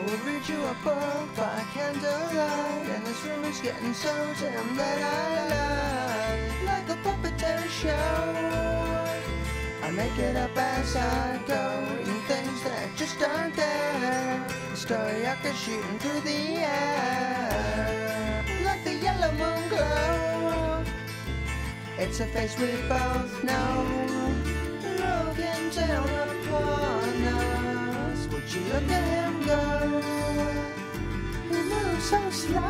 will read you a book by candlelight, and this room is getting so dim that I lie. Like a puppeteer show, I make it up as I go, eating things that just aren't there. A story arc is shooting through the air, like the yellow moon glow. It's a face we both know, looking down upon us. Would you look at him go? He moves so slow.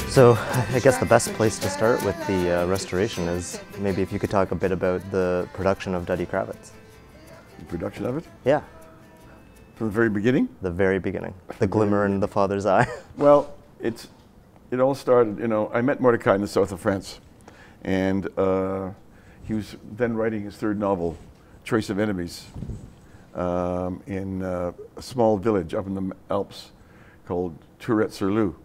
So I guess the best place to start with the restoration is maybe if you could talk a bit about the production of Duddy Kravitz. The production of it? Yeah. From the very beginning? The very beginning. The glimmer in the father's eye. Well, it all started, you know, I met Mordecai in the south of France, and he was then writing his third novel, Trace of Enemies, in a small village up in the Alps called Tourette-sur-Loup.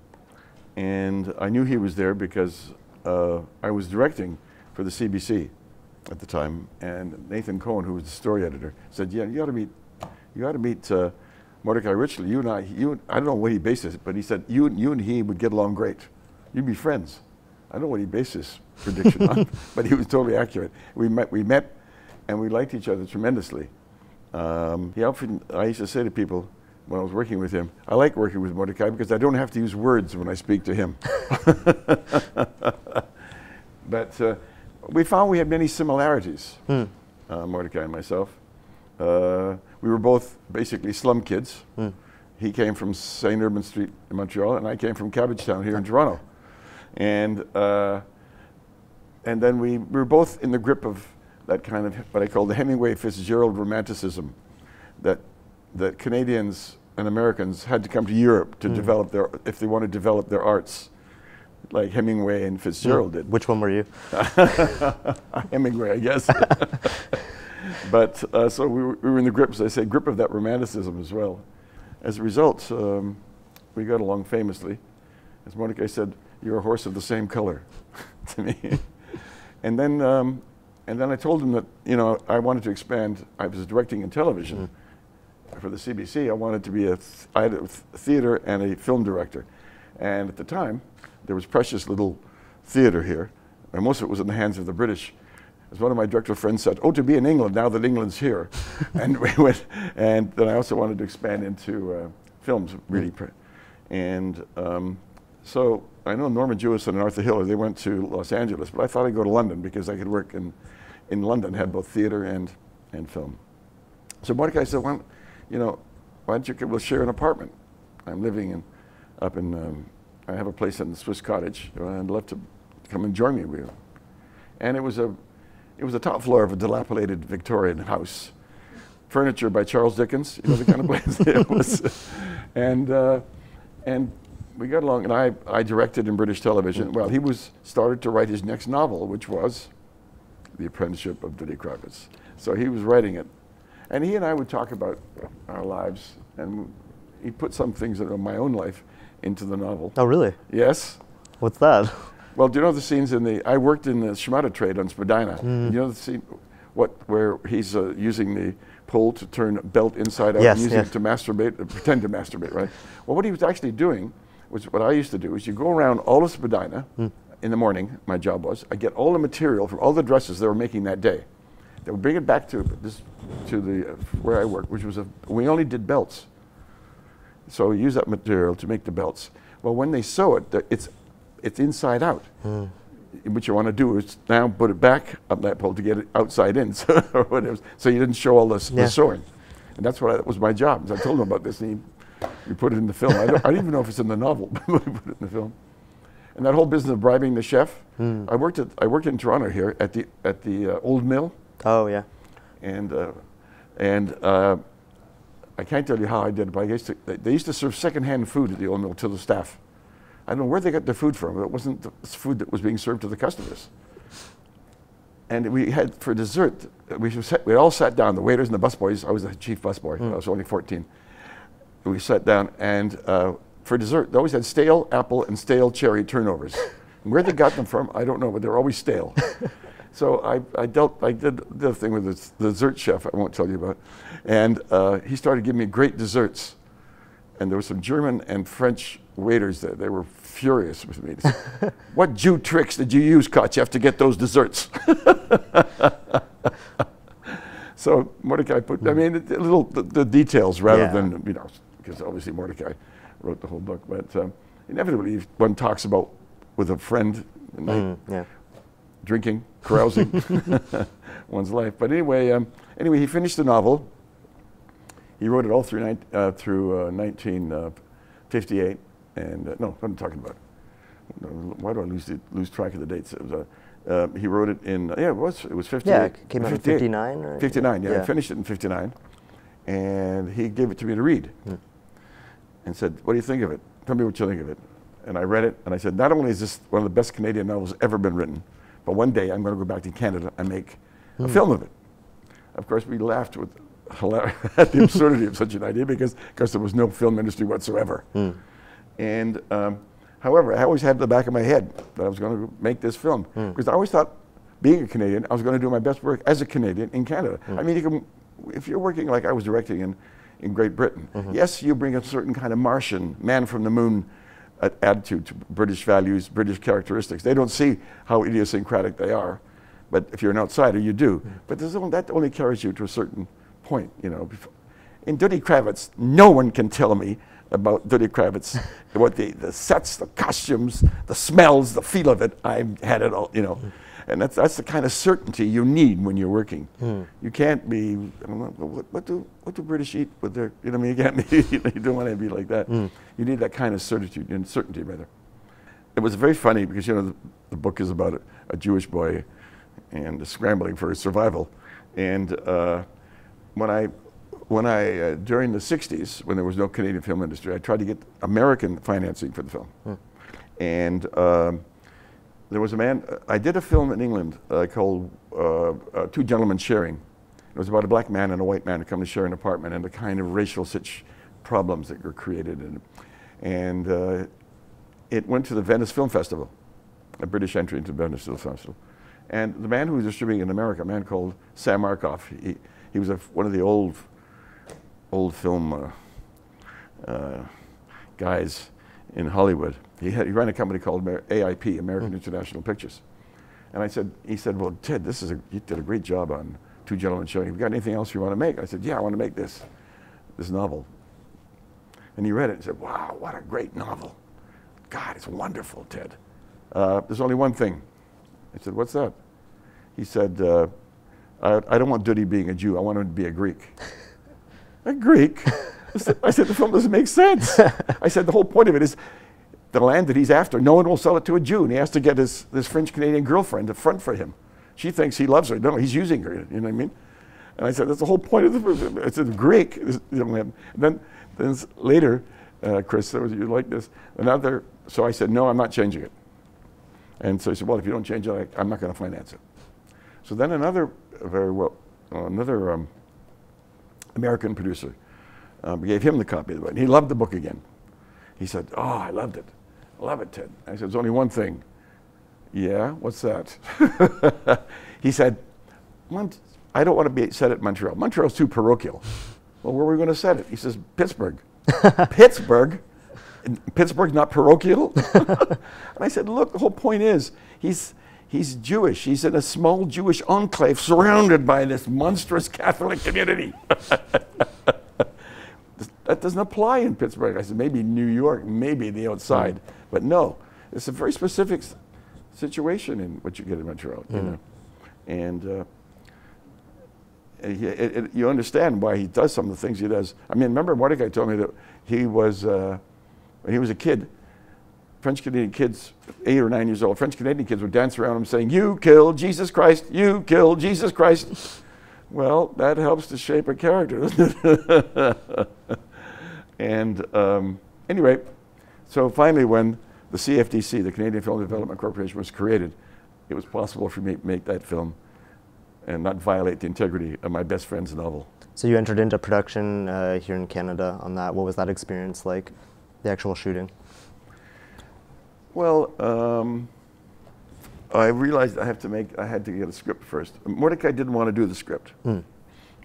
And I knew he was there because I was directing for the CBC at the time, and Nathan Cohen, who was the story editor, said, "Yeah, you ought to meet Mordecai Richler. I don't know what he based it, but he said you and he would get along great. You'd be friends." I don't know what he based his prediction on, but he was totally accurate. We met, and we liked each other tremendously. I used to say to people, when I was working with him, I like working with Mordecai because I don't have to use words when I speak to him. But we found we had many similarities, Mordecai and myself. We were both basically slum kids. He came from St. Urban Street in Montreal, and I came from Cabbagetown here in Toronto. And then we were both in the grip of that kind of what I call the Hemingway Fitzgerald romanticism, that Canadians and Americans had to come to Europe to develop if they want to develop their arts, like Hemingway and Fitzgerald did. Which one were you? Hemingway, I guess. But so we were in the grip, as I say, grip of that romanticism as well. As a result, we got along famously. As Mordecai said, "You're a horse of the same color," to me. And then I told him that, you know, I wanted to expand. I was directing in television. For the CBC, I wanted to be I had a theater and a film director. And at the time, there was precious little theater here, and most of it was in the hands of the British. As one of my director friends said, "Oh, to be in England, now that England's here." And we went, and then I also wanted to expand into films, really. And so I know Norman Jewison and Arthur Hiller, they went to Los Angeles, but I thought I'd go to London because I could work in London, had both theater and film. So Mordecai said, "Why don't you share an apartment? I'm living up in, I have a place in the Swiss Cottage, and I'd love to come and join me with you." And it was the top floor of a dilapidated Victorian house. Furniture by Charles Dickens, you know, the kind of place it was. And we got along, and I directed in British television. Well, he started to write his next novel, which was The Apprenticeship of Duddy Kravitz. So he was writing it. And he and I would talk about our lives, and he put some things of my own life into the novel. Oh, really? Yes. What's that? Well, do you know the scenes I worked in the schmata trade on Spadina. You know the scene, where he's using the pole to turn a belt inside out and using it to masturbate, pretend to masturbate, right? Well, what he was actually doing was what I used to do, is you go around all of Spadina in the morning, my job was, I get all the material from all the dresses they were making that day. They would bring it back to where I worked, which was we only did belts. So we use that material to make the belts. Well, when they sew it, it's inside out. What you want to do is now put it back up that pole to get it outside in, so you didn't show all the sewing. And that was my job. So I told him about this, and we put it in the film. I don't even know if it's in the novel, but we put it in the film. And that whole business of bribing the chef. I worked in Toronto here at the Old Mill. Oh, yeah. And I can't tell you how I did it, but they used to serve secondhand food at the Old Mill to the staff. I don't know where they got their food from, but it wasn't the food that was being served to the customers. And we had, for dessert, we all sat down, the waiters and the busboys. I was the chief busboy, I was only 14. We sat down, and for dessert. They always had stale apple and stale cherry turnovers. And where they got them from, I don't know, but they're always stale. So I did the thing with the dessert chef I won't tell you about. And he started giving me great desserts. And there were some German and French waiters there. They were furious with me. They said, what Jew tricks did you use, Kotcheff, to get those desserts? So Mordecai put, I mean, the details rather than, you know, because obviously Mordecai wrote the whole book. But inevitably, one talks about with a friend at night, drinking, carousing, one's life. But anyway, he finished the novel. He wrote it all through 1958. And no, what I'm talking about. Why do I lose track of the dates? It was, he wrote it in, it was 58. Yeah, it came out in 59? Or 59, yeah. I finished it in 59. And he gave it to me to read. And said, what do you think of it? Tell me what you think of it. And I read it, and I said, not only is this one of the best Canadian novels ever been written, but one day I'm going to go back to Canada and make a film of it. Of course, we laughed at the absurdity of such an idea because there was no film industry whatsoever. And however, I always had in the back of my head that I was going to make this film because I always thought, being a Canadian, I was going to do my best work as a Canadian in Canada. I mean, if you're working like I was directing in Great Britain, yes, you bring a certain kind of Martian, man from the moon attitude to British values, British characteristics. They don't see how idiosyncratic they are, but if you're an outsider, you do. But that only carries you to a certain point, you know. In Duddy Kravitz, no one can tell me about Duddy Kravitz, what the sets, the costumes, the smells, the feel of it. I had it all, you know. And that's the kind of certainty you need when you're working. You can't be, I don't know, what do British eat with their, you know what I mean? You can't be, you don't want to be like that. You need that kind of certitude, and certainty rather. It was very funny because, you know, the book is about a Jewish boy and scrambling for his survival. And when I during the 60s, when there was no Canadian film industry, I tried to get American financing for the film. And there was a man, I did a film in England called Two Gentlemen Sharing. It was about a black man and a white man who come to share an apartment and the kind of racial problems that were created. And it went to the Venice Film Festival, a British entry into the Venice Film Festival. And the man who was distributing it in America, a man called Sam Markoff, he was one of the old film guys in Hollywood. He ran a company called AIP, American International Pictures. And he said, well, Ted, you did a great job on Two Gentlemen Sharing. Have you got anything else you want to make? I said, yeah, I want to make this novel. And he read it and said, wow, what a great novel. God, it's wonderful, Ted. There's only one thing. I said, what's that? He said, I don't want Duddy being a Jew. I want him to be a Greek. A Greek? I said, the film doesn't make sense. I said, the whole point of it is the land that he's after, no one will sell it to a Jew, and he has to get this French-Canadian girlfriend to front for him. She thinks he loves her. No, he's using her, you know what I mean? And I said, that's the whole point of the film. I said, Greek. You know, and then later, Chris said, you like this? So I said, no, I'm not changing it. And so he said, well, if you don't change it, I'm not going to finance it. So then another American producer gave him the copy of the book, and he loved the book again. He said, oh, I loved it. I love it, Ted. I said, there's only one thing. Yeah, what's that? He said, I don't want to be set at Montreal. Montreal's too parochial. Well, where are we going to set it? He says, Pittsburgh. Pittsburgh? Pittsburgh's not parochial? And I said, look, the whole point is, he's Jewish. He's in a small Jewish enclave surrounded by this monstrous Catholic community. That doesn't apply in Pittsburgh. I said, maybe New York, maybe the outside. But no, it's a very specific situation in what you get in Montreal, you know. And you understand why he does some of the things he does. I mean, remember Mordecai told me that he was, when he was a kid, French-Canadian kids, 8 or 9 years old, French-Canadian kids would dance around him saying, you killed Jesus Christ, you killed Jesus Christ. Well, that helps to shape a character, doesn't it? And anyway, so finally when the CFDC, the Canadian Film Development Corporation, was created, it was possible for me to make that film and not violate the integrity of my best friend's novel. So you entered into production here in Canada on that. What was that experience like? the actual shooting? Well, I realized I had to get a script first. Mordecai didn't want to do the script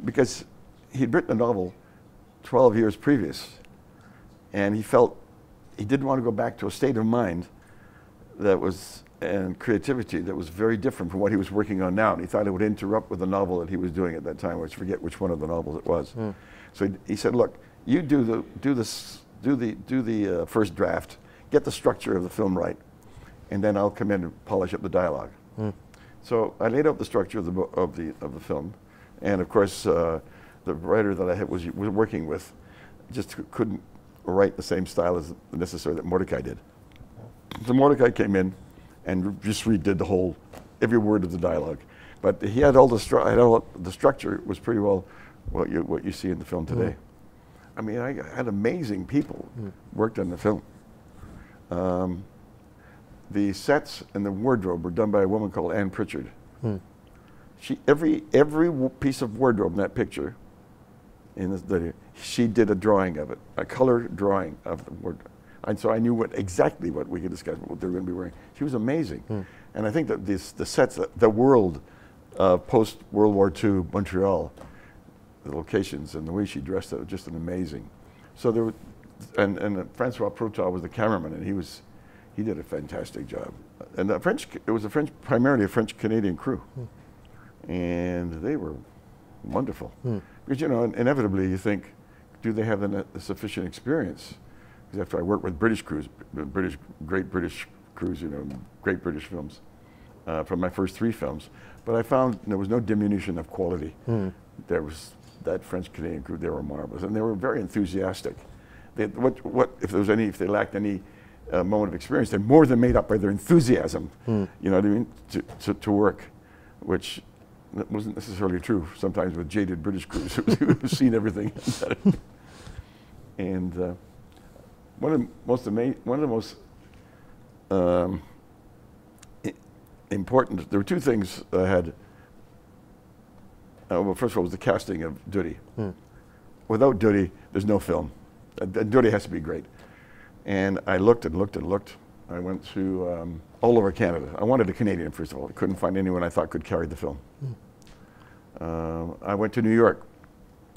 because he'd written a novel 12 years previous, and he felt he didn't want to go back to a state of mind that was, and creativity that was very different from what he was working on now. And he thought it would interrupt with the novel that he was doing at that time, which I forget which one of the novels it was. So he said, "Look, you do the first draft, get the structure of the film right, and then I'll come in and polish up the dialogue." So I laid out the structure of the film, and of course the writer that I was working with just couldn't write the same style as necessary that Mordecai did. So Mordecai came in and just redid every word of the dialogue, but he had all the structure was pretty well what you see in the film today. I mean, I had amazing people worked on the film. The sets and the wardrobe were done by a woman called Ann Pritchard. Every piece of wardrobe in that picture, she did a drawing of it, a color drawing of the wardrobe. And so I knew exactly what we could discuss, what they were going to be wearing. She was amazing. And I think that the sets, the world post-World War II Montreal, the locations and the way she dressed it, just an amazing. So there, and Francois Proutot was the cameraman, and he did a fantastic job. And it was primarily a French-Canadian crew. And they were wonderful. Because, you know, inevitably you think, do they have the sufficient experience? Because after I worked with British crews, great British crews, you know, great British films, from my first 3 films, but I found there was no diminution of quality. There was that French-Canadian crew, they were marvelous, and they were very enthusiastic. If they lacked any moment of experience, they more than made up by their enthusiasm, you know what I mean, to work, which wasn't necessarily true sometimes with jaded British crews who've seen everything. And one of the most important, there were 2 things I had. Well, first of all, was the casting of Duddy. Without Duddy, there's no film. Duddy has to be great. And I looked and looked and looked. I went to all over Canada. I wanted a Canadian, first of all. I couldn't find anyone I thought could carry the film. I went to New York,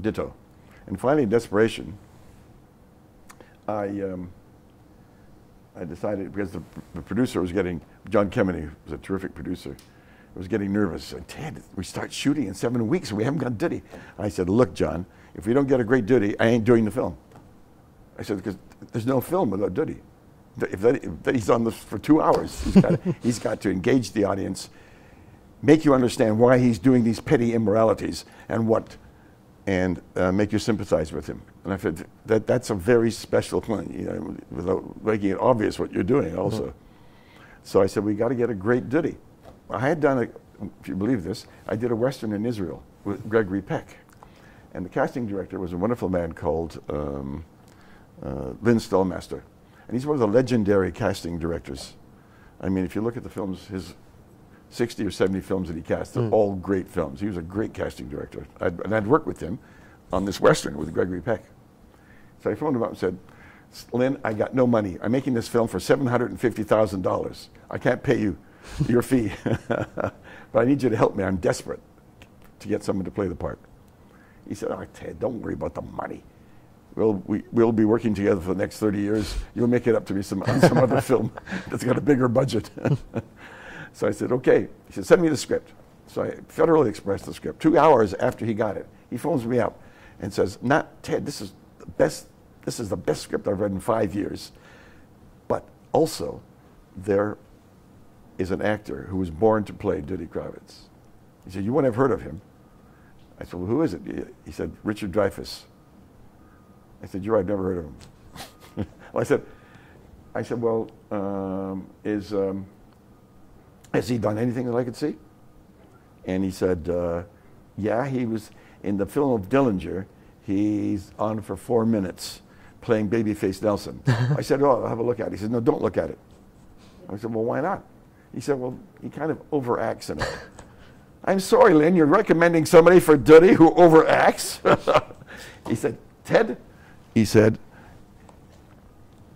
ditto. And finally, in desperation, I decided, because the producer was getting, John Kemeny was a terrific producer, was getting nervous. Said, "Ted, we start shooting in 7 weeks and we haven't got Duddy." I said, "Look, John, if we don't get a great Duddy, I ain't doing the film." I said, because there's no film without Duddy. If he's on this for 2 hours, he's got to engage the audience, make you understand why he's doing these petty immoralities and make you sympathize with him. And I said, that's a very special thing, you know, without making it obvious what you're doing also. So I said, we got to get a great Duddy. I had done, if you believe this, I did a Western in Israel with Gregory Peck. And the casting director was a wonderful man called Lynn Stellmaster. And he's one of the legendary casting directors. I mean, if you look at the films, his 60 or 70 films that he cast, they're all great films. He was a great casting director. And I'd worked with him on this Western with Gregory Peck. So I phoned him up and said, "Lynn, I got no money. I'm making this film for $750,000. I can't pay you your fee, but I need you to help me. I'm desperate to get someone to play the part." He said, "Oh, Ted, don't worry about the money. We'll be working together for the next 30 years. You'll make it up to me on some other film that's got a bigger budget." So I said, "Okay." He said, "Send me the script." So I Federally Expressed the script. 2 hours after he got it, he phones me up and says, "Ted, this is the best script I've read in 5 years. But also, there is an actor who was born to play Duddy Kravitz." He said, "You wouldn't have heard of him." I said, "Well, who is it?" He said, "Richard Dreyfuss." I said, "You're right, I've never heard of him." Well, I said, "Well, has he done anything that I could see?" And he said, "Yeah, he was in the film of Dillinger. He's on for 4 minutes playing Babyface Nelson." I said, "Oh, I'll have a look at it." He said, "No, don't look at it." I said, "Well, why not?" He said, "Well, he kind of overacts in it." "I'm sorry, Lynn, you're recommending somebody for Duddy who overacts?" He said, "Ted," he said,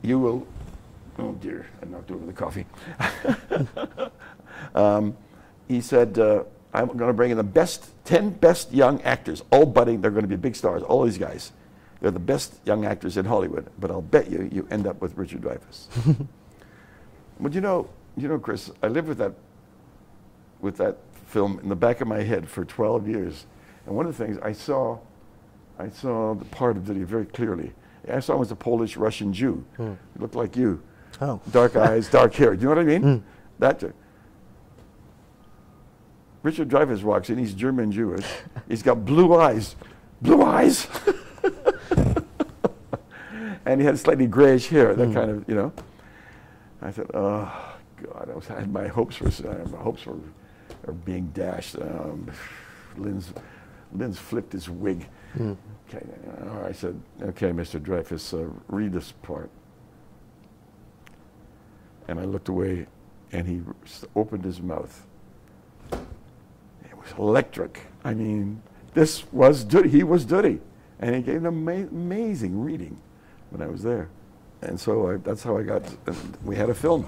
you will, oh dear, I'm not doing the coffee. He said, I'm going to bring in the 10 best young actors, all budding, they're going to be big stars, all these guys. They're the best young actors in Hollywood, but I'll bet you end up with Richard Dreyfuss. But you know, Chris, I lived with that film in the back of my head for 12 years. And one of the things I saw the part of Duddy very clearly. I saw him as a Polish Russian Jew. He looked like you. Oh. Dark eyes, dark hair. Do you know what I mean? That. Richard Dreyfuss walks in, he's German Jewish. He's got blue eyes. Blue eyes! And he had slightly grayish hair, that kind of, you know. I thought, oh, God, I had my hopes were being dashed. Linz flipped his wig. Okay, I said, okay, Mr. Dreyfuss, read this part. And I looked away, and he opened his mouth. It was electric. I mean, this was Duddy. He was Duddy. And he gave an amazing reading when I was there. And so that's how I got, we had a film.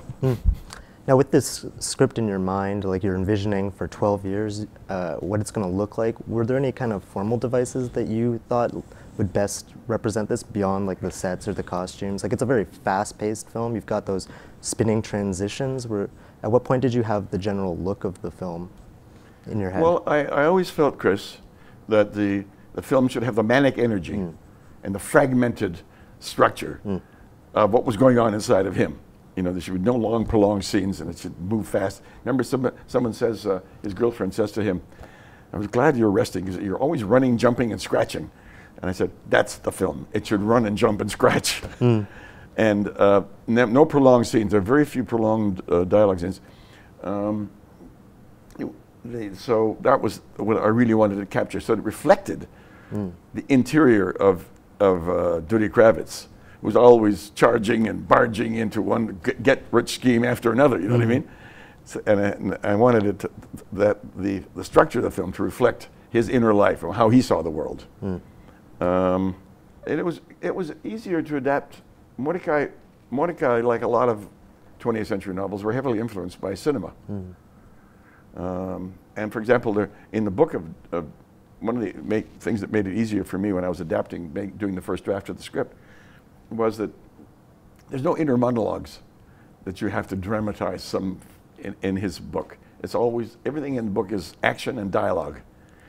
Now with this script in your mind, like you're envisioning for 12 years, what it's going to look like, were there any kind of formal devices that you thought would best represent this beyond like the sets or the costumes? Like it's a very fast-paced film. You've got those spinning transitions. At what point did you have the general look of the film in your head? Well, I always felt, Chris, that the film should have the manic energy and the fragmented structure of what was going on inside of him. You know, there should be no long, prolonged scenes, and it should move fast. Remember, someone says, his girlfriend says to him, I was glad you're resting, because you're always running, jumping, and scratching. And I said, that's the film. It should run and jump and scratch. And no prolonged scenes. There are very few prolonged dialogue scenes. So that was what I really wanted to capture. So it reflected the interior of Duddy Kravitz, who was always charging and barging into one get-rich scheme after another. You know what I mean? So, and I wanted it the structure of the film to reflect his inner life and how he saw the world. And it was easier to adapt. Mordecai, like a lot of 20th century novels, were heavily influenced by cinema. And for example, in the book of one of the things that made it easier for me when I was adapting, doing the first draft of the script, was that there's no inner monologues that you have to dramatize in his book. It's always, everything in the book is action and dialogue.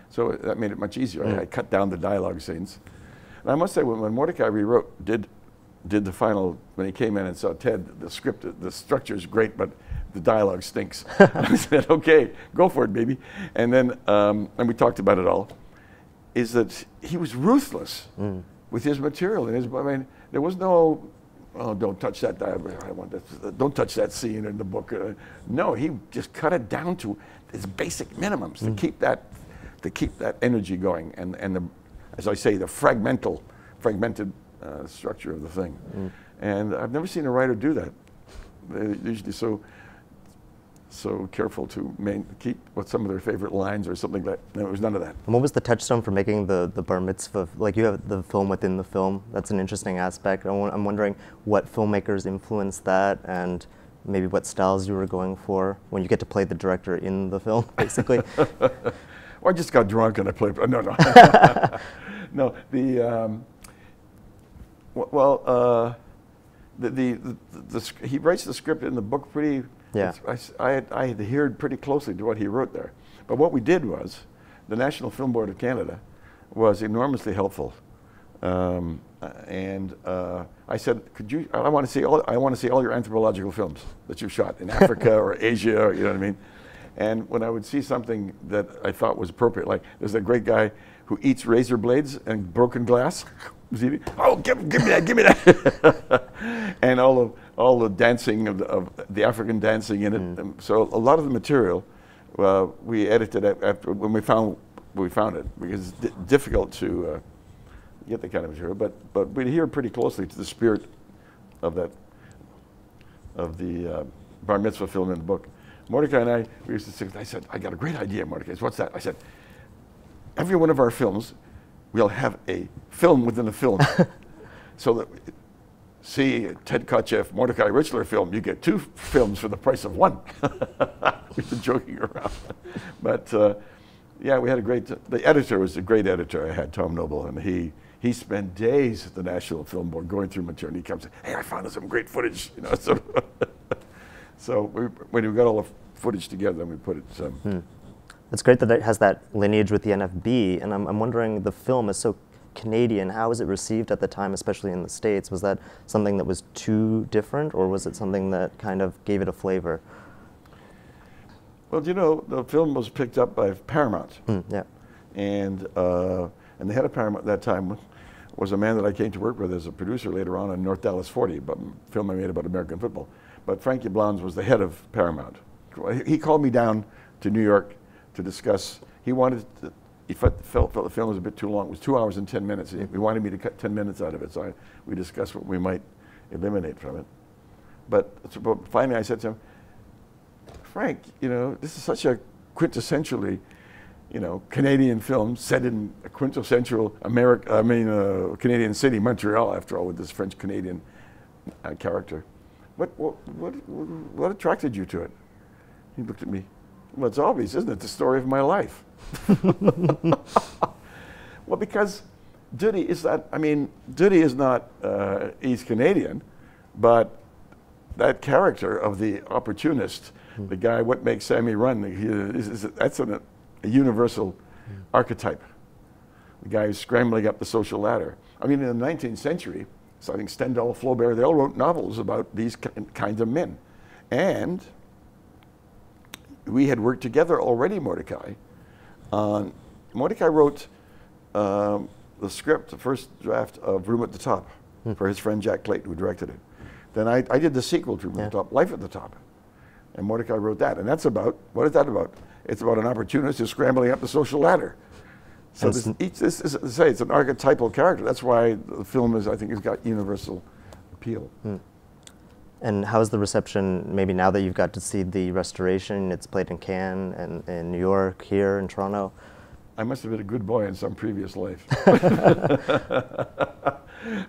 So that made it much easier. I cut down the dialogue scenes. And I must say, when Mordecai did the final, when he came in and saw Ted, the script, the structure is great, but the dialogue stinks. I said, okay, go for it, baby. And then, and we talked about it all, is that he was ruthless with his material. I mean, there was no, oh, don't touch that dialogue. I want that. Don't touch that scene in the book. No, he just cut it down to its basic minimums to keep that energy going, and as I say, the fragmented structure of the thing. And I've never seen a writer do that. They're usually so careful to keep some of their favorite lines or something like that. There was none of that. And what was the touchstone for making the bar mitzvah? Like you have the film within the film. That's an interesting aspect. I'm wondering what filmmakers influenced that, and maybe what styles you were going for when you get to play the director in the film, basically. Well, I just got drunk and I played. No. No. He writes the script in the book pretty. Yeah. I adhered pretty closely to what he wrote there. But what we did was, the National Film Board of Canada was enormously helpful. And I said, I want to see all your anthropological films that you've shot in Africa or Asia, or, you know what I mean? And when I would see something that I thought was appropriate, like there's a great guy who eats razor blades and broken glass. Oh, give me that! And all the dancing of the African dancing in it. So a lot of the material, we edited after when we found it, because it's difficult to get that kind of material. But we adhere pretty closely to the spirit of the bar mitzvah film in the book. Mordecai and we used to say, I said, I got a great idea, Mordecai. What's that? I said, every one of our films, we'll have a film within a film. So see Ted Kotcheff, Mordecai Richler film, you get 2 films for the price of 1. We've been joking around. But yeah, we had a great, the editor was a great editor I had, Tom Noble, and he spent days at the National Film Board going through material, and he comes and, hey, I found some great footage, you know. So when we got all the footage together, then we put it. It's great that it has that lineage with the NFB, and I'm wondering, the film is so Canadian. How was it received at the time, especially in the States? Was that something that was too different, or was it something that kind of gave it a flavor? Well, you know, the film was picked up by Paramount. Yeah. And the head of Paramount at that time was a man that I came to work with as a producer later on in North Dallas 40, a film I made about American football. But Frankie Blondes was the head of Paramount. He called me down to New York to discuss. He wanted to, he felt the film was a bit too long. It was 2 hours and 10 minutes. He wanted me to cut 10 minutes out of it, so we discussed what we might eliminate from it. But finally I said to him, Frank, you know, this is such a quintessentially, you know, Canadian film set in a quintessential Canadian city, Montreal, after all, with this French-Canadian character. What attracted you to it? He looked at me. Well, it's obvious, isn't it? The story of my life. Well, because Duddy is that, I mean, Duddy is not East Canadian, but that character of the opportunist, the guy, what makes Sammy run, that's a universal archetype. The guy who's scrambling up the social ladder. I mean, in the 19th century, so I think Stendhal, Flaubert, they all wrote novels about these kinds of men. And we had worked together already, Mordecai. Mordecai wrote the script, the first draft of Room at the Top for his friend Jack Clayton, who directed it. Then I did the sequel to Room at the Top, Life at the Top. And Mordecai wrote that. And that's about, what is that about? It's about an opportunist who's scrambling up the social ladder. So this is to say, it's an archetypal character. That's why the film is, I think, has got universal appeal. And how's the reception, maybe now that you've got to see the restoration? It's played in Cannes and in New York, here in Toronto. I must have been a good boy in some previous life.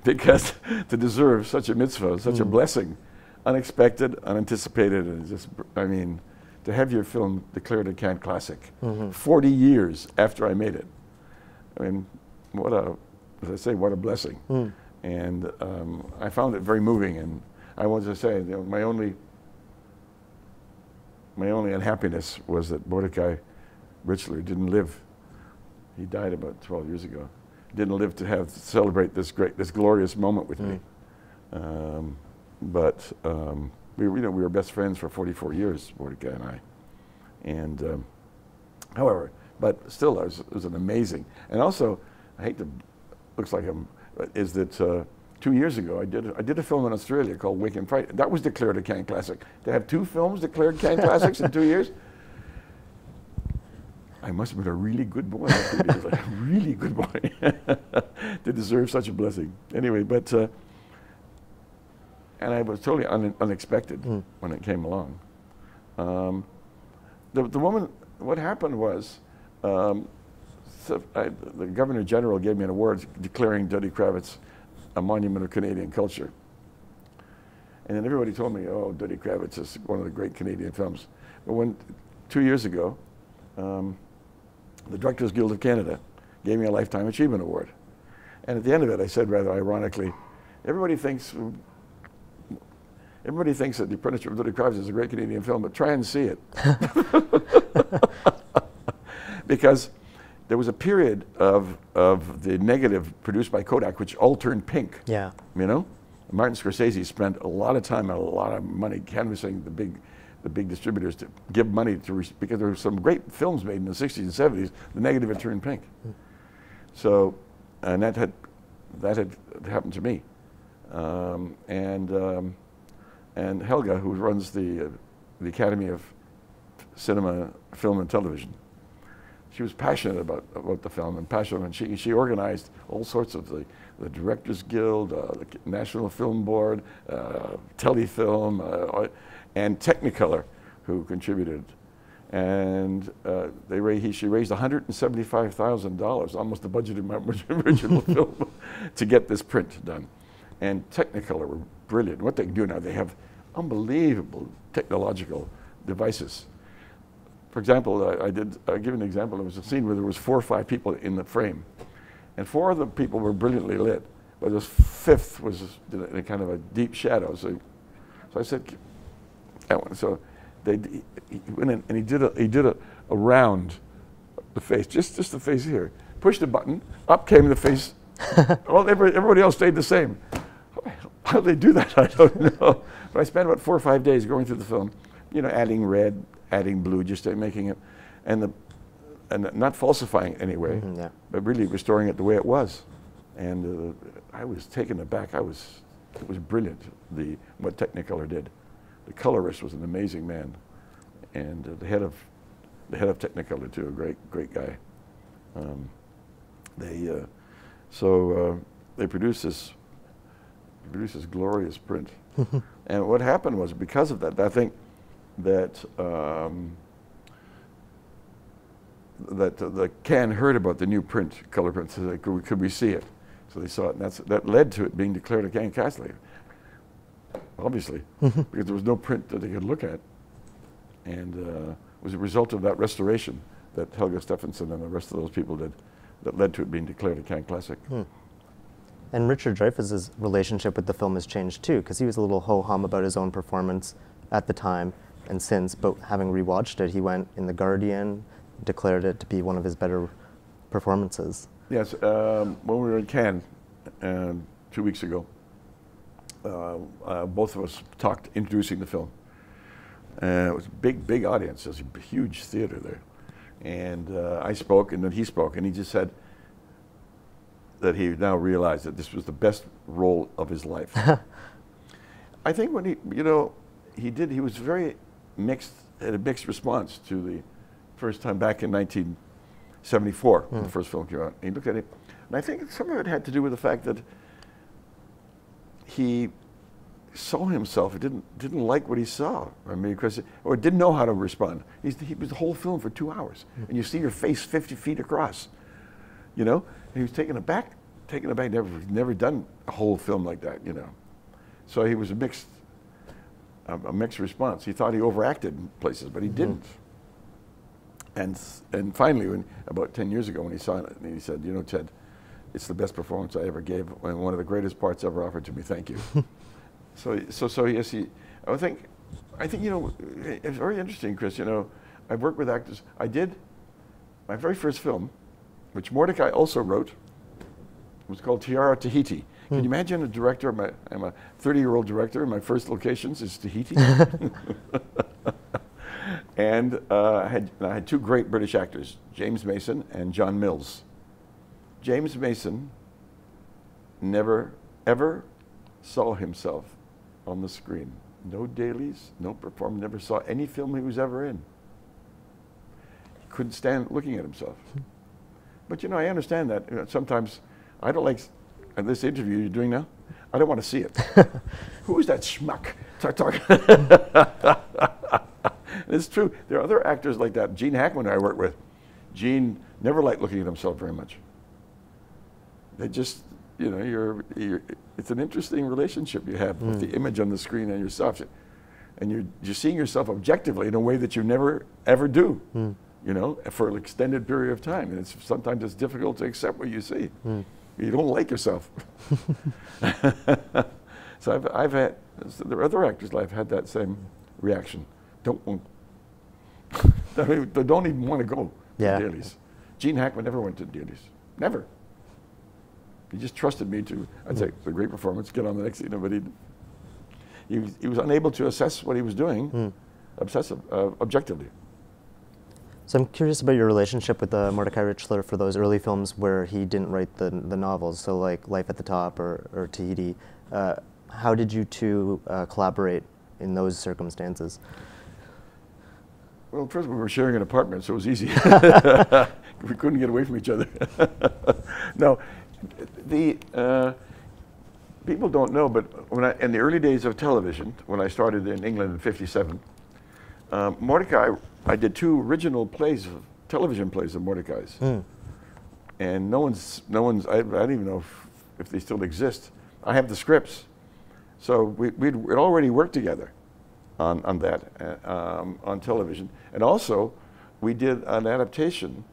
Because to deserve such a mitzvah, such a blessing, unexpected, unanticipated, and just, I mean, to have your film declared a Cannes classic 40 years after I made it. I mean, what a, as I say, what a blessing. And I found it very moving. And I want to say, you know, my only unhappiness was that Mordecai Richler didn't live. He died about 12 years ago. Didn't live to celebrate this glorious moment with me. But we were best friends for 44 years, Mordecai and I. And however, but still, it was an amazing. And also, I hate to, looks like is that 2 years ago I did a film in Australia called Wake and Fright. That was declared a Cannes classic. To have 2 films declared Cannes classics in 2 years. I must have been a really good boy. Like a really good boy to deserve such a blessing. Anyway, but and I was totally unexpected when it came along. The woman, what happened was, the Governor General gave me an award declaring Duddy Kravitz a monument of Canadian culture. And then everybody told me, oh, Duddy Kravitz is one of the great Canadian films. But 2 years ago, the Directors Guild of Canada gave me a Lifetime Achievement Award. And at the end of it, I said rather ironically, everybody thinks that The Apprenticeship of Duddy Kravitz is a great Canadian film, but try and see it. Because there was a period of the negative produced by Kodak, which all turned pink. Yeah. You know? Martin Scorsese spent a lot of time and a lot of money canvassing the big distributors to give money to, because there were some great films made in the 60s and 70s, the negative had turned pink. So, and that had happened to me. And Helga, who runs the Academy of Cinema, Film and Television, she was passionate about the film and she organized all sorts of the Directors Guild, the National Film Board, Telefilm, and Technicolor, who contributed. And she raised $175,000, almost the budget of my original film, to get this print done. and Technicolor were brilliant. What they can do now, they have unbelievable technological devices. For example, I'll give an example. There was a scene where there was 4 or 5 people in the frame, and 4 of the people were brilliantly lit, but this 5th was in a kind of a deep shadow. So I said, that one. So he went in and he did a round the face, just the face here. Pushed the button, up came the face. Well, everybody else stayed the same. How do they do that? I don't know. But I spent about 4 or 5 days going through the film, you know, adding red, adding blue, just making it, and not falsifying it anyway, but really restoring it the way it was. And I was taken aback. It was brilliant. What Technicolor did. The colorist was an amazing man, and the head of Technicolor too, a great guy. They produced this glorious print. And what happened was, because of that, I think that the Cannes heard about the new print, color print, so they could we see it? So they saw it, and that led to it being declared a Cannes classic, obviously, because there was no print that they could look at. And it was a result of that restoration that Helga Stephenson and the rest of those people did that led to it being declared a Cannes classic. And Richard Dreyfuss's relationship with the film has changed too, because he was a little ho-hum about his own performance at the time and since, but having rewatched it, he went in The Guardian, declared it to be one of his better performances. Yes, when we were in Cannes 2 weeks ago, both of us talked introducing the film. It was a big audience. There's a huge theater there. And I spoke, and then he spoke, and he just said that he now realized that this was the best role of his life. I think when he was very mixed, had a mixed response to the first time back in 1974, when the first film came out. And he looked at it, and I think some of it had to do with the fact that he saw himself, he didn't like what he saw, or didn't know how to respond. He was the whole film for 2 hours, and you see your face 50 feet across, you know? And he was taken aback, never done a whole film like that, you know? So he was a mixed response. He thought he overacted in places, but he didn't. And finally, about 10 years ago when he saw it, he said, you know, Ted, it's the best performance I ever gave, and one of the greatest parts ever offered to me, thank you. So yes, I think, you know, it's very interesting, Chris, you know, I've worked with actors. I did my very first film, which Mordecai also wrote, was called Tiara Tahiti. Can you imagine a director, I'm a 30-year-old director, and my first locations is Tahiti? And I had 2 great British actors, James Mason and John Mills. James Mason never, ever saw himself on the screen. No dailies, no performance, never saw any film he was ever in. He couldn't stand looking at himself. But you know, I understand that. You know, sometimes I don't like, this interview you're doing now, I don't want to see it. Who is that schmuck? It's true. There are other actors like that. Gene Hackman I worked with. Gene never liked looking at himself very much. They just, you know, it's an interesting relationship you have with the image on the screen and yourself. And you're seeing yourself objectively in a way that you never, ever do, you know, for an extended period of time. And sometimes it's difficult to accept what you see. You don't like yourself. So there are other actors that I've had that same reaction. They don't even want to go to dailies. Gene Hackman never went to dailies. Never. He just trusted me to, I'd say, it's a great performance, get on the next scene, but he was unable to assess what he was doing objectively. So I'm curious about your relationship with Mordecai Richler for those early films where he didn't write the novels, so like Life at the Top or Tahiti. How did you two collaborate in those circumstances? Well, first we were sharing an apartment, so it was easy. We couldn't get away from each other. No, people don't know, but in the early days of television, when I started in England in '57, Mordecai, I did 2 original plays, television plays of Mordecai's, and no one's. I don't even know if they still exist. I have the scripts. So we'd already worked together on that, on television. And also, we did an adaptation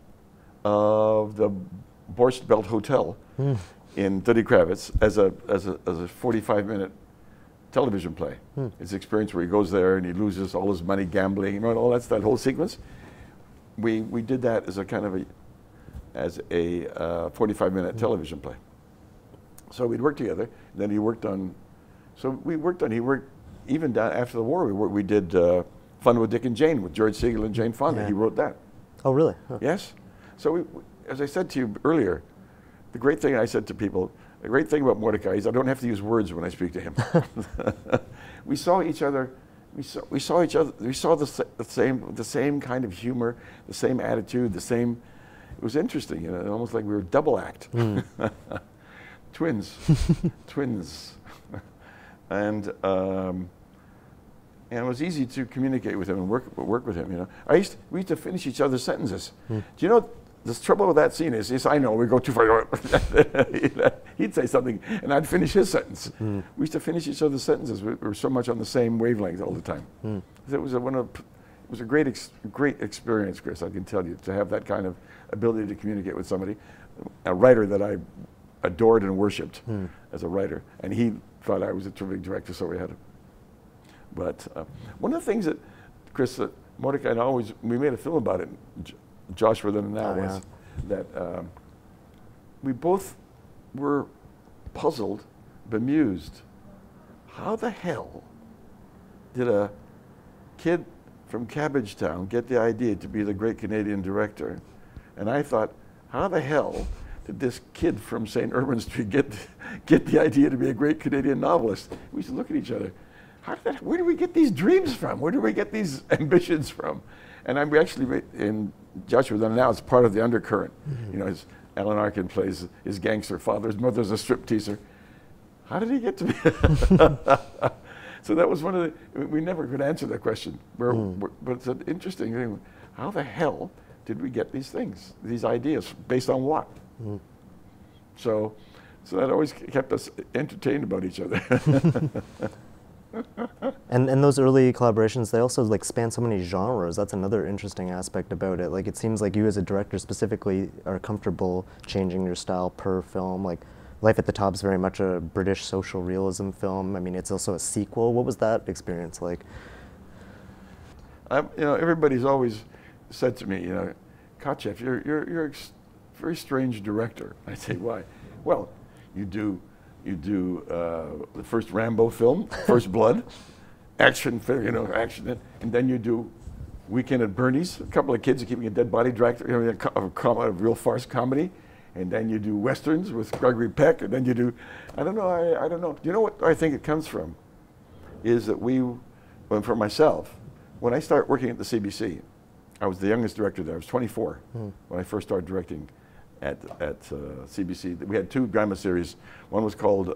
of the Borscht Belt Hotel in Duddy Kravitz as a 45-minute television play. It's an experience where he goes there and he loses all his money gambling, and all that whole sequence. We did that as a kind of a 45-minute television play. So we'd work together. And then he worked on. He worked even down after the war. We did Fun with Dick and Jane with George Siegel and Jane Fonda. Yeah. He wrote that. Oh, really? Huh. Yes. So as I said to you earlier, the great thing I said to people, the great thing about Mordecai is I don't have to use words when I speak to him. We saw each other. We saw each other. We saw the same kind of humor, the same attitude, the same. It was interesting, you know, almost like we were double act. Twins, twins. And it was easy to communicate with him and work with him. You know, we used to finish each other's sentences. Do you know the trouble with that scene is? Yes, I know we go too far. He'd say something, and I'd finish his sentence. We used to finish each other's sentences. We were so much on the same wavelength all the time. It was a great experience, Chris. I can tell you, to have that kind of ability to communicate with somebody, a writer that I adored and worshipped as a writer, and he thought I was a terrific director, so we had him. But one of the things that, Chris, that Mordecai and I we made a film about it, Joshua Then and Now, was that we both were puzzled, bemused. How the hell did a kid from Cabbagetown get the idea to be the great Canadian director? And I thought, how the hell did this kid from St. Urban Street get the idea to be a great Canadian novelist? We used to look at each other. Where do we get these dreams from? Where do we get these ambitions from? And we actually, in Joshua Then and Now, it's part of the undercurrent. You know, Alan Arkin plays his gangster father. His mother's a stripteaser. How did he get to be? So that was one of the, we never could answer that question. But it's an interesting thing. How the hell did we get these things, these ideas, based on what? So that always kept us entertained about each other. And those early collaborations, they also like span so many genres. That's another interesting aspect about it. Like, it seems like you as a director specifically are comfortable changing your style per film. Like, Life at the Top is very much a British social realism film. I mean, it's also a sequel. What was that experience like? You know, everybody's always said to me, you know, Kotcheff, you're a very strange director. I say, why? Well, you do the first Rambo film, First Blood, action, you know, action, and then you do Weekend at Bernie's, a couple of kids are keeping a dead body dragged, you know, a real farce comedy, and then you do westerns with Gregory Peck, and then you do, I don't know. Do you know what I think it comes from? Is that for myself, when I started working at the CBC, I was the youngest director there. I was 24 when I first started directing at CBC. We had two drama series. One was called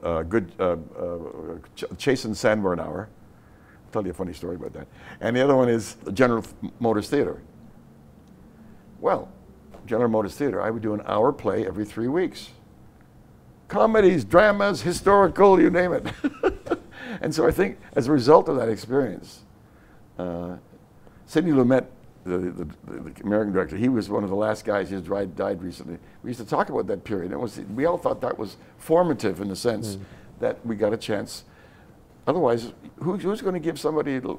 Chase and Sanborn Hour. I'll tell you a funny story about that. And the other one is General Motors Theater. Well, General Motors Theater, I would do an hour play every 3 weeks. Comedies, dramas, historical, you name it. And so I think as a result of that experience, Sidney Lumet, the American director, he was one of the last guys. He died recently. We used to talk about that period. We all thought that was formative in the sense that we got a chance. Otherwise, who's going to give somebody an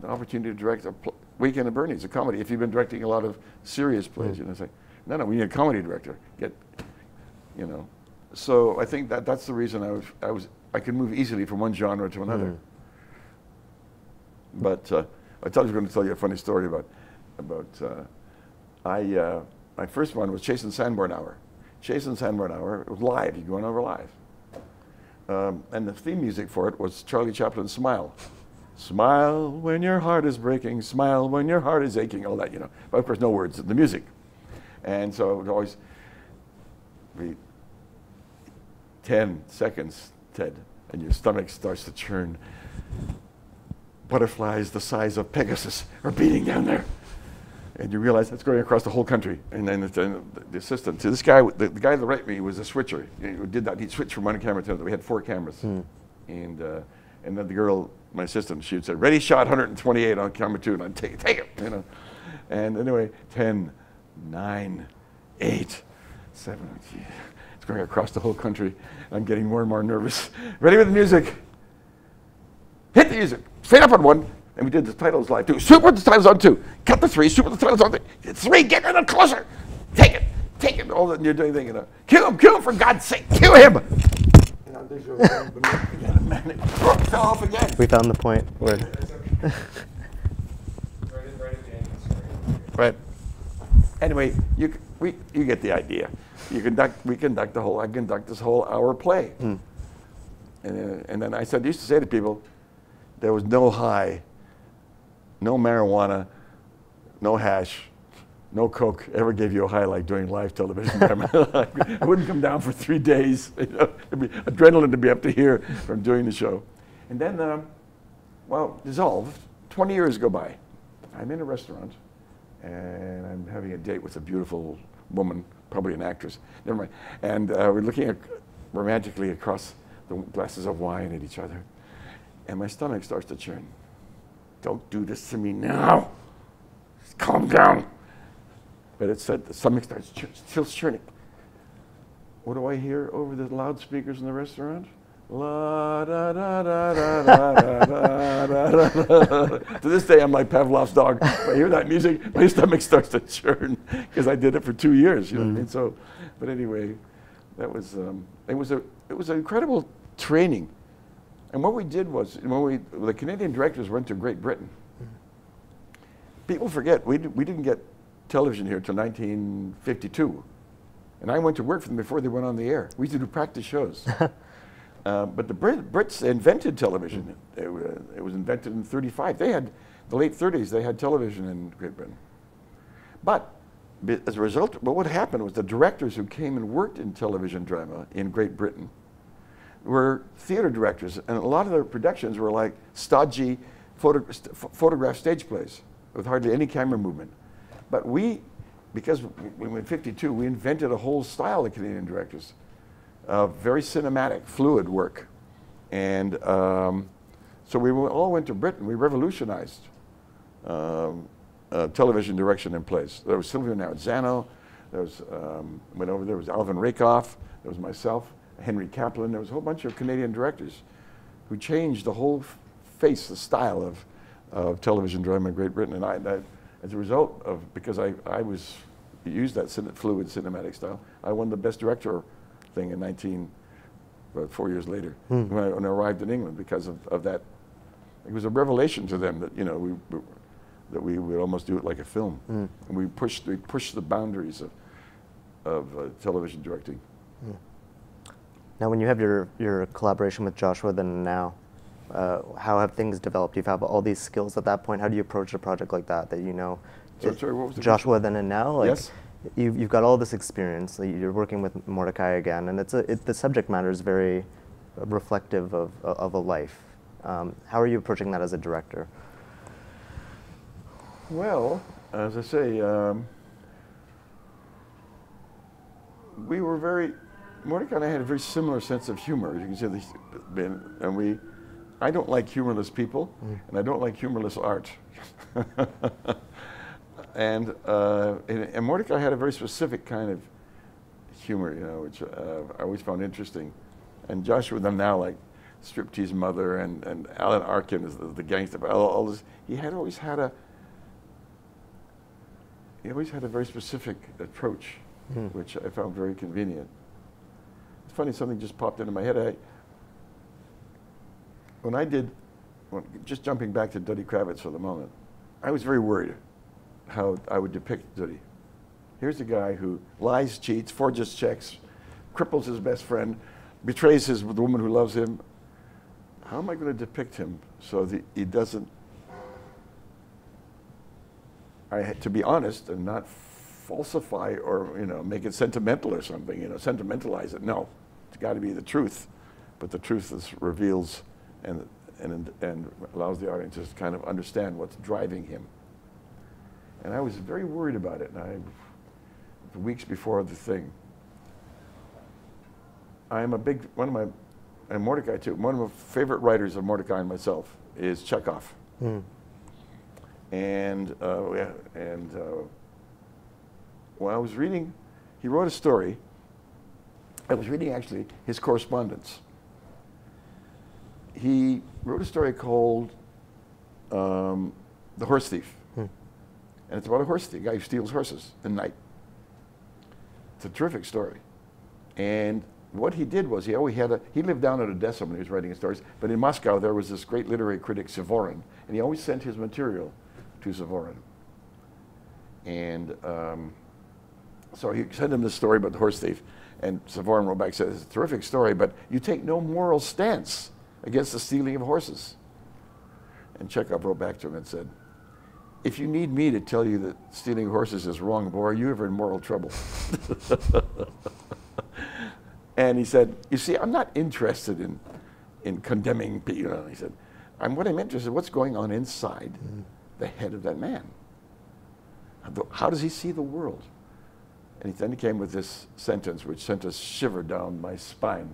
opportunity to direct a Weekend at Bernie's, a comedy, if you've been directing a lot of serious plays? You know, say, no, we need a comedy director. You know. So I think that's the reason I could move easily from one genre to another. But I was going to tell you a funny story about my first one was Chase and Sanborn Hour. Chase and Sanborn Hour, it was live, you go on over live. And the theme music for it was Charlie Chaplin's Smile. Smile when your heart is breaking, smile when your heart is aching, all that, you know. But of course, no words, the music. And so it would always be 10 seconds, Ted, and your stomach starts to churn. Butterflies the size of Pegasus are beating down there. And you realize that's going across the whole country. And then the assistant, to this guy, the guy that right me was a switcher. He did that. He'd switch from one camera to another. We had 4 cameras. And then the girl, my assistant, she would say, ready, shot, 128 on camera 2, and I'd take it, you know. And anyway, 10, 9, 8, 7, it's going across the whole country. I'm getting more and more nervous. Ready with the music. Hit the music. Straight up on 1. And we did the titles live too. Shoot with the titles on 2. Cut the 3. Shoot with the titles on 3. 3. Get a little closer. Take it. Take it. All that you're doing, you know. Kill him for God's sake. Kill him. Fell off again. We found the point where. Right. Anyway, you get the idea. We conduct the whole. I conduct this whole hour play. And then I used to say to people, there was no high, no marijuana, no hash, no coke ever gave you a high like doing live television. I wouldn't come down for 3 days. You know, it'd be adrenaline to be up to here from doing the show. And then, dissolved. 20 years go by. I'm in a restaurant, and I'm having a date with a beautiful woman, probably an actress. Never mind. And we're looking romantically across the glasses of wine at each other. And my stomach starts to churn. Don't do this to me now. Just calm down. But it said the stomach starts still churning. What do I hear over the loudspeakers in the restaurant? La da da da da da da da da. To this day, I'm like Pavlov's dog. If I hear that music, my stomach starts to churn because I did it for 2 years. You know what I mean? So, but anyway, that was it was an incredible training. And what we did was, when the Canadian directors went to Great Britain, people forget, we didn't get television here until 1952. And I went to work for them before they went on the air. We used to do practice shows. But the Brits invented television. It was invented in 35. They had, the late 30s, they had television in Great Britain. But as a result, what happened was the directors who came and worked in television drama in Great Britain were theater directors, and a lot of their productions were like stodgy photograph stage plays with hardly any camera movement. But because we went 52, we invented a whole style of Canadian directors, very cinematic, fluid work. And so we all went to Britain. We revolutionized television direction in plays. There was Silvio Narazzano, there was, went over there was Alvin Rakoff, there was myself, Henry Kaplan. There was a whole bunch of Canadian directors who changed the whole face, the style of television drama in Great Britain. And I as a result of, because I used that fluid cinematic style, I won the Best Director thing in 4 years later, when I arrived in England, because of that. It was a revelation to them that, you know, that we would almost do it like a film. And we pushed the boundaries of television directing. Now, when you have your collaboration with Joshua then and now, how have things developed? You've had all these skills at that point. How do you approach a project like that you know? Sorry, what was the Joshua then and now? Like, yes. You've got all this experience. You're working with Mordecai again, and the subject matter is very reflective of a life. How are you approaching that as a director? Well, as I say, we were Mordecai and I had a very similar sense of humor. You can see I don't like humorless people, and I don't like humorless art. And Mordecai had a very specific kind of humor, you know, which I always found interesting. And Joshua, them now, like Striptease Mother and Alan Arkin is the gangster. All this, he always had a very specific approach, which I found very convenient. It's funny, something just popped into my head. Just jumping back to Duddy Kravitz for the moment, I was very worried how I would depict Duddy. Here's a guy who lies, cheats, forges checks, cripples his best friend, betrays the woman who loves him. How am I going to depict him so that he doesn't, I had to be honest and not falsify or, you know, make it sentimental or something, you know, sentimentalize it. No, it's got to be the truth, but the truth reveals and allows the audience to kind of understand what's driving him. And I was very worried about it. And the weeks before the thing, I'm a big, and Mordecai too, one of my favorite writers of Mordecai and myself is Chekhov. And when I was reading, he wrote a story. I was reading actually his correspondence. He wrote a story called The Horse Thief. And it's about a horse thief, a guy who steals horses at night. It's a terrific story. And what he did was he lived down at Odessa when he was writing his stories, but in Moscow there was this great literary critic, Zavorin, and he always sent his material to Zavorin. And so he sent him this story about the horse thief, and Zavorin wrote back and said, it's a terrific story, but you take no moral stance against the stealing of horses. And Chekhov wrote back to him and said, if you need me to tell you that stealing horses is wrong, boy, are you ever in moral trouble? And he said, you see, I'm not interested in condemning people. He said, what I'm interested in, what's going on inside the head of that man? How does he see the world? And then he came with this sentence which sent a shiver down my spine.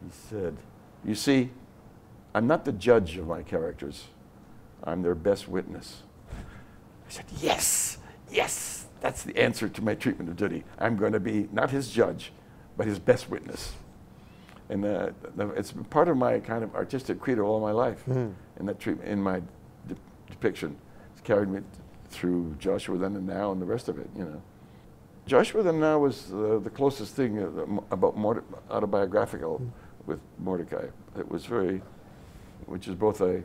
He said, you see, I'm not the judge of my characters. I'm their best witness. I said, yes, yes, that's the answer to my treatment of Duddy. I'm going to be not his judge, but his best witness. And it's part of my kind of artistic credo all my life. In that treatment, in my depiction. It's carried me through Joshua Then and Now and the rest of it, you know. Joshua Then and Now was the closest thing about autobiographical with Mordecai. It was very, which is both a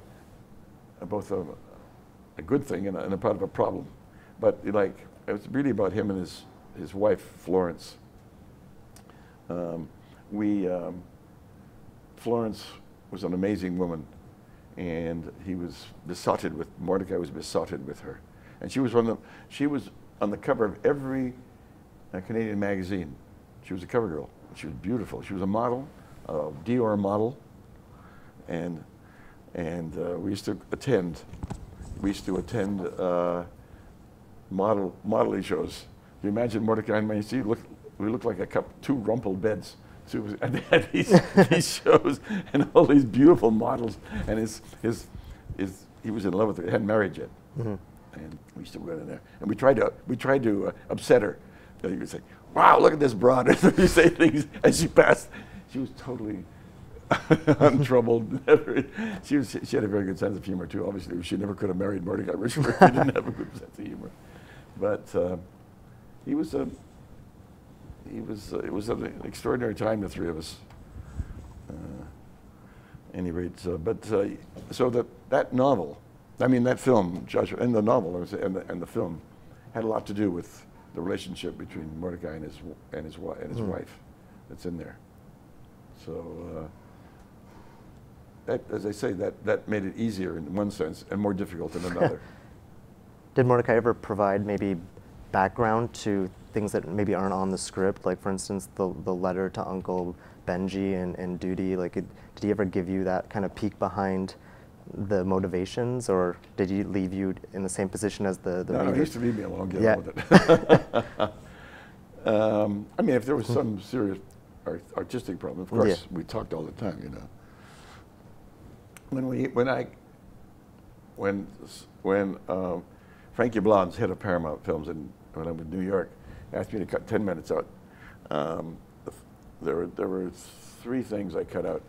good thing and a part of a problem. But it was really about him and his wife, Florence. Florence was an amazing woman, and Mordecai was besotted with her. And she was on the cover of every Canadian magazine. She was a cover girl. She was beautiful. She was a model, a Dior model, and we used to attend modeling shows. You imagine Mordecai and me? We looked like two rumpled beds. So and they had these shows and all these beautiful models, and he was in love with her. He hadn't married yet, and we used to go in there, and we tried to upset her. He would say, "Wow, look at this broad!" And we say things as she passed. She was totally untroubled. She had a very good sense of humor too. Obviously, she never could have married Mordecai Richler if he didn't have a good sense of humor. But it was an extraordinary time, the three of us. Any rate, so that novel, I mean that film, Joshua, and the novel and the film, had a lot to do with the relationship between Mordecai and his wife. That's in there. So that, as I say, that made it easier in one sense and more difficult in another. Did Mordecai ever provide maybe background to things that maybe aren't on the script, like for instance the letter to Uncle Benji and Duddy? Like, did he ever give you that kind of peek behind the motivations, or did he leave you in the same position as the No, reader? he used to leave me alone, get on with it. I mean, if there was some serious artistic problem, of course, we talked all the time, you know. When Frankie Blondes, head of Paramount Films, when I was in New York, asked me to cut 10 minutes out. There were 3 things I cut out,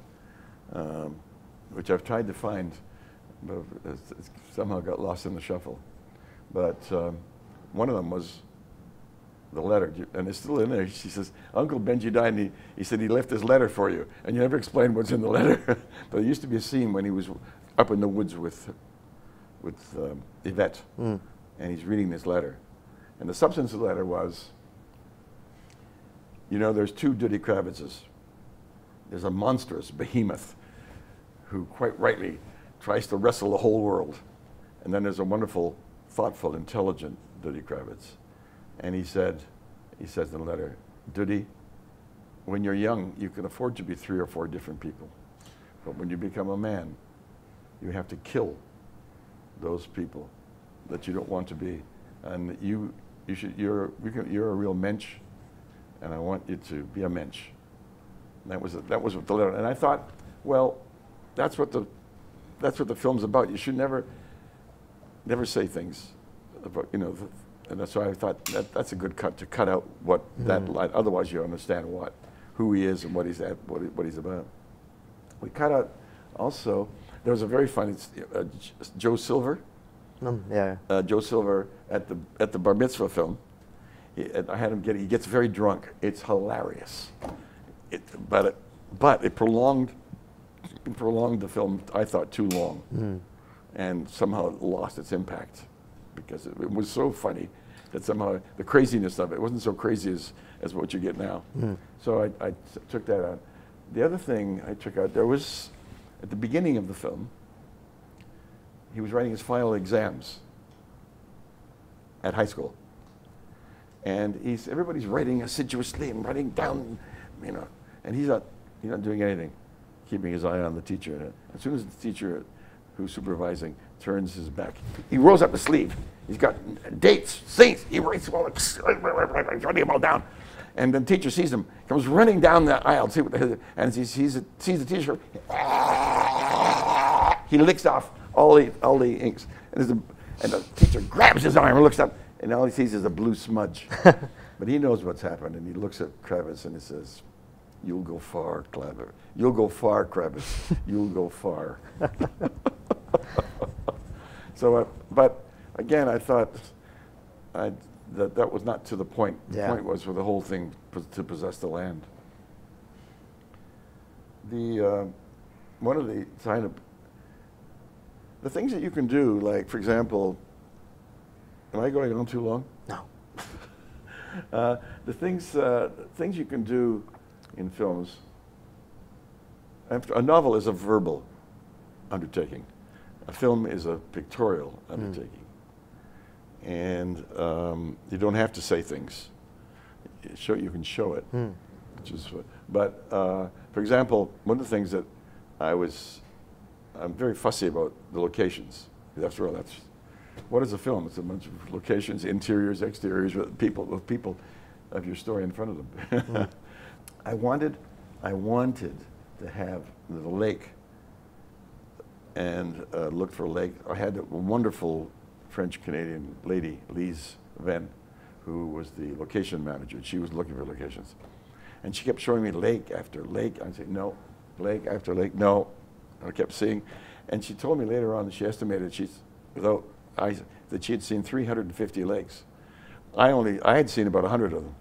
which I've tried to find, but it's somehow got lost in the shuffle. But one of them was the letter, and it's still in there. She says, Uncle Benji died, and he said he left his letter for you, and you never explained what's in the letter. But there used to be a scene when he was up in the woods with Yvette, and he's reading this letter. And the substance of the letter was, you know, there's 2 Duddy Kravitzes. There's a monstrous behemoth who quite rightly tries to wrestle the whole world. And then there's a wonderful, thoughtful, intelligent Duddy Kravitz. And he says in the letter, Duddy, when you're young, you can afford to be 3 or 4 different people. But when you become a man, you have to kill those people that you don't want to be, and you're a real mensch, and I want you to be a mensch. And that was what the letter. And I thought, well, that's what the film's about. You should never say things about, you know. And that's why I thought that's a good cut to cut out what that line. Otherwise, you understand who he is and what he's about. We cut out also. There was a very funny Joe Silver. Joe Silver at the bar mitzvah film. I had him he gets very drunk. It's hilarious. But it prolonged the film, I thought, too long, and somehow it lost its impact because it was so funny that somehow the craziness of it wasn't so crazy as what you get now. So I took that out. The other thing I took out, there was, at the beginning of the film, he was writing his final exams at high school. And everybody's writing assiduously and writing down, you know, and he's not doing anything, keeping his eye on the teacher. And as soon as the teacher who's supervising turns his back, he rolls up the sleeve. He's got dates, things. He writes them all, writing them all down. And then the teacher sees him, comes running down the aisle, and he sees the teacher. He licks off all the inks, and the teacher grabs his arm and looks up, and all he sees is a blue smudge. But he knows what's happened, and he looks at Kravitz and he says, "You'll go far, Kravitz. You'll go far, Kravitz. You'll go far." So, but again, I thought that was not to the point. The point was for the whole thing to possess the land. One of the kind of the things that you can do, like, for example, am I going on too long? No. The things you can do in films. A novel is a verbal undertaking. A film is a pictorial undertaking. And you don't have to say things. You can show it. Which is but for example, one of the things that I'm very fussy about the locations. That's what is a film? It's a bunch of locations, interiors, exteriors, with people of your story in front of them. I wanted to have the lake and looked for a lake. I had a wonderful French-Canadian lady, Lise Venn, who was the location manager. She was looking for locations. And she kept showing me lake after lake. I'd say, no, lake after lake, no. I kept seeing. And she told me later on that she estimated that she had seen 350 lakes. I had seen about 100 of them.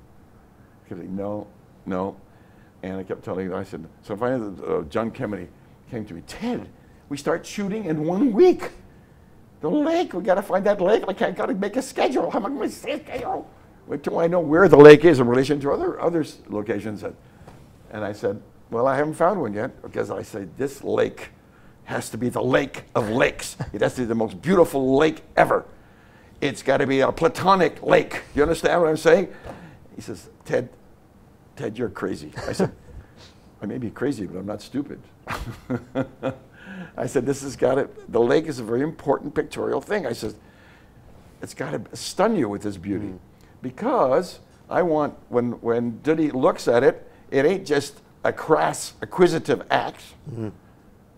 I kept saying, no, no. And I kept telling her, I said, so finally John Kemeny came to me, "Ted, we start shooting in 1 week. The lake, we got to find that lake. Like, I got to make a schedule. How am I going to say a schedule? Wait till I know where the lake is in relation to other locations." And I said, well, I haven't found one yet, because I said, this lake has to be the lake of lakes. It has to be the most beautiful lake ever. It's got to be a platonic lake. You understand what I'm saying? He says, Ted, you're crazy. I said, I may be crazy, but I'm not stupid. I said, the lake is a very important pictorial thing. I said, it's got to stun you with this beauty. Because I want, when Duddy looks at it, it ain't just a crass, acquisitive act.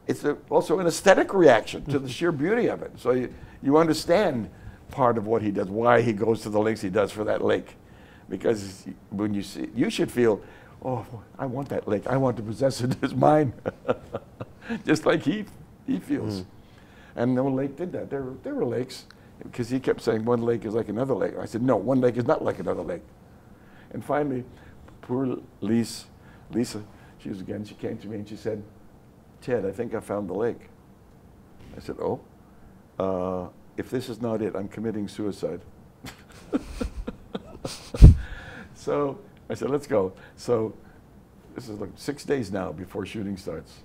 It's also an aesthetic reaction to the sheer beauty of it. So you understand part of what he does, why he goes to the lengths he does for that lake. Because when you see it, you should feel, oh, I want that lake. I want to possess it as mine. Just like he feels. And the lake did that. There were lakes, because he kept saying one lake is like another lake. I said, no, one lake is not like another lake. And finally, poor Lisa, she came to me and she said, Ted, I think I found the lake. I said, oh, if this is not it, I'm committing suicide. So I said, let's go. So this is like 6 days now before shooting starts.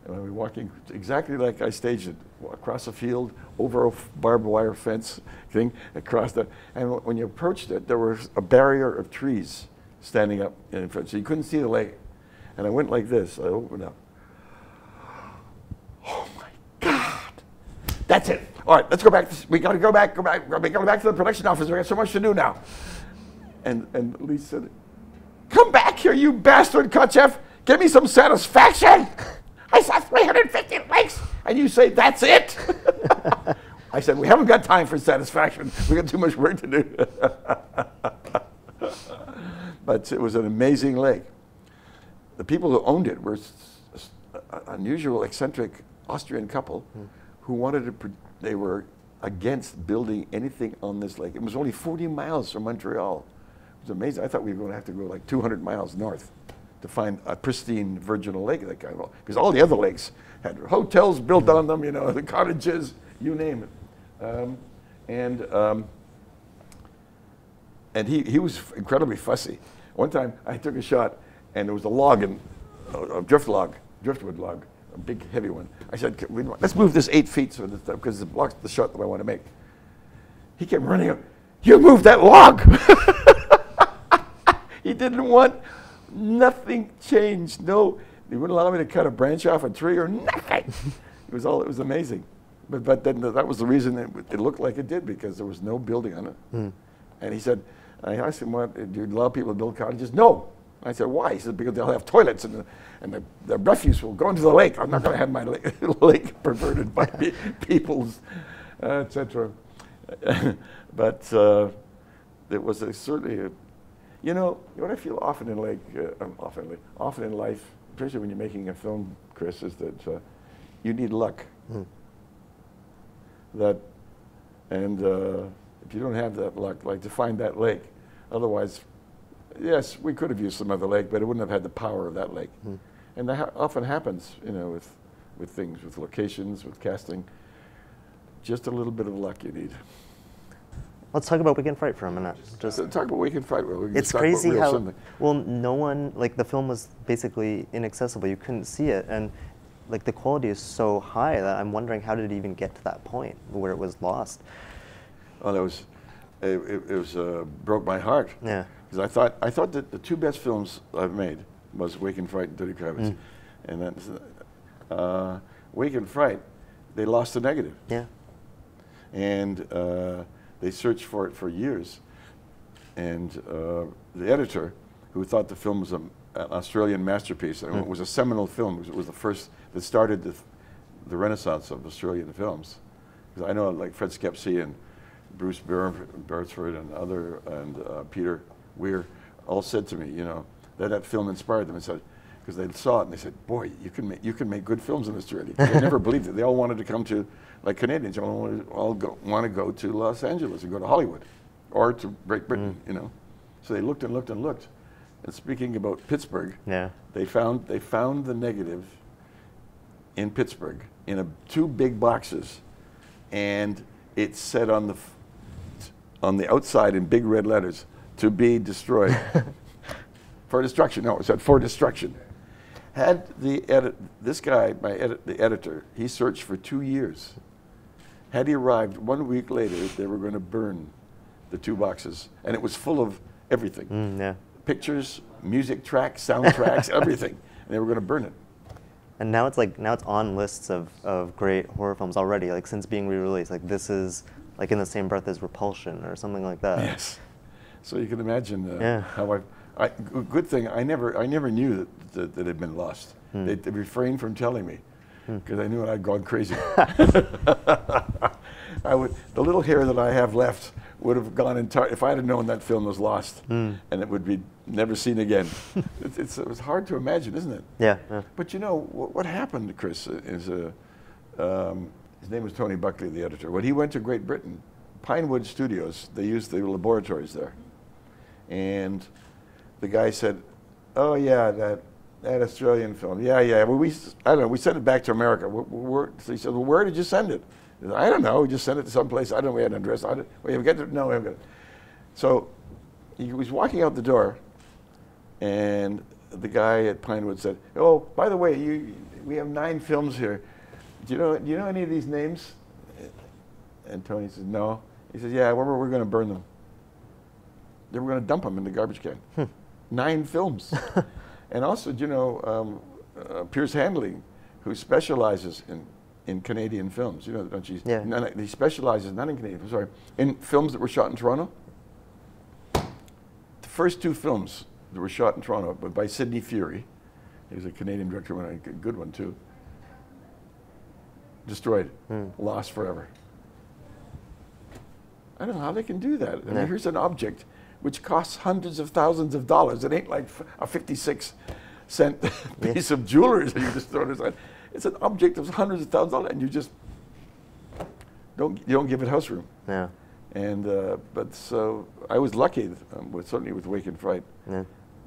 And we're walking exactly like I staged it, across a field, over a barbed wire fence thing, across the, and when you approached it, there was a barrier of trees standing up in front, so you couldn't see the lake. And I went like this, I opened up. Oh my God, that's it. All right, let's go back. We got to go back. We got to go back to the production office. We got so much to do now. And Lee said, "Come back here, you bastard, Kotcheff. Give me some satisfaction. I saw 350 lakes, and you say that's it." I said, "We haven't got time for satisfaction. We got too much work to do." But it was an amazing lake. The people who owned it were an unusual, eccentric Austrian couple who wanted to. They were against building anything on this lake. It was only 40 miles from Montreal. It was amazing. I thought we were going to have to go like 200 miles north to find a pristine virginal lake like that. Because all the other lakes had hotels built on them, you know, the cottages, you name it. And he was incredibly fussy. One time I took a shot and there was a log, a driftwood log, a big heavy one. I said, let's move this 8 feet so that, because it blocks the shot that I want to make. He kept running up, "You moved that log!" He didn't want, nothing changed. No, he wouldn't allow me to cut a branch off a tree or nothing. It was amazing. But then that was the reason it looked like it did, because there was no building on it. And he said, I asked him, "What, do you allow people to build cottages?" "No." I said, "Why?" He said, "Because they'll have toilets and the refuse will go into the lake. I'm not going to have my lake perverted by people's, etc." But it was certainly, you know what I feel often in often in life, especially when you're making a film, Chris, is that you need luck. If you don't have that luck, like to find that lake, otherwise, yes, we could have used some other lake, but it wouldn't have had the power of that lake. And that often happens, you know, with things, with locations, with casting. Just a little bit of luck you need. Let's talk about Weekend Fright for a minute. Just talk about Weekend Fright. It's crazy how, well, no one, like the film was basically inaccessible. You couldn't see it. And like the quality is so high that I'm wondering, how did it even get to that point where it was lost? Well, it broke my heart. Yeah. Because I thought that the 2 best films I've made was Weekend Fright and Duddy Kravitz. And then Weekend Fright, they lost the negative. Yeah. And they searched for it for years. And the editor, who thought the film was an Australian masterpiece, and it was a seminal film, because it was the first that started the renaissance of Australian films. Because I know, like Fred Skepsey and Bruce Beresford and Peter Weir all said to me, you know, that film inspired them, and said, because they saw it and they said, "Boy, you can make good films in Australia." They never believed it. They all wanted to come to, like Canadians, all want to go to Los Angeles and go to Hollywood, or to Great Britain, you know. So they looked and looked and looked. And speaking about Pittsburgh, yeah, they found the negative in Pittsburgh in 2 big boxes, and it said on the outside in big red letters, "To be destroyed." For destruction. No, it said for destruction. Had this guy, the editor, he searched for 2 years. Had he arrived 1 week later, they were going to burn the 2 boxes, and it was full of everything. Yeah. Pictures, music tracks, soundtracks, everything, and they were going to burn it. And now it's on lists of great horror films already, like since being re-released. Like this is like in the same breath as Repulsion or something like that. Yes. So you can imagine yeah. how good thing I never knew that it had been lost. They refrained from telling me, because I knew I'd gone crazy. The little hair that I have left would have gone entire if I had known that film was lost, and it would be never seen again. It was hard to imagine, isn't it? Yeah. Yeah. But you know what happened, Chris, is his name was Tony Buckley, the editor. When he went to Great Britain, Pinewood Studios, they used the laboratories there, and the guy said, "Oh yeah, that Australian film. Yeah. Well, I don't know. We sent it back to America." So he said, "Well, where did you send it?" He said, "I don't know. We just sent it to someplace. I don't know. We had an address. No, we haven't got it." So he was walking out the door, and the guy at Pinewood said, "Oh, by the way, we have 9 films here. Do you know any of these names?" And Tony said, "No." He said, "Yeah, we're going to burn them. They were going to dump them in the garbage can." 9 films. And also, Pierce Handling, who specializes in Canadian films. You know, don't you? Yeah. He specializes not in Canadian. Sorry, in films that were shot in Toronto. The first 2 films that were shot in Toronto, but by Sidney Fury, he was a Canadian director, a good one too. Destroyed, lost forever. I don't know how they can do that. I mean, here's an object which costs hundreds of thousands of dollars. It ain't like a 56-cent piece of jewelry that you just throw aside. It's an object of hundreds of thousands of dollars, and you just don't give it house room. Yeah. And but so I was lucky, certainly with Wake and Fright,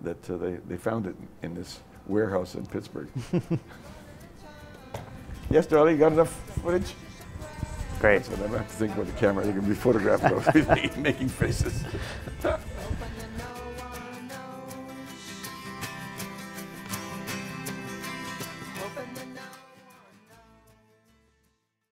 that they found it in this warehouse in Pittsburgh. Yes, darling, you got enough footage? Great. So I don't have to think about the camera. You can be photographed without making faces.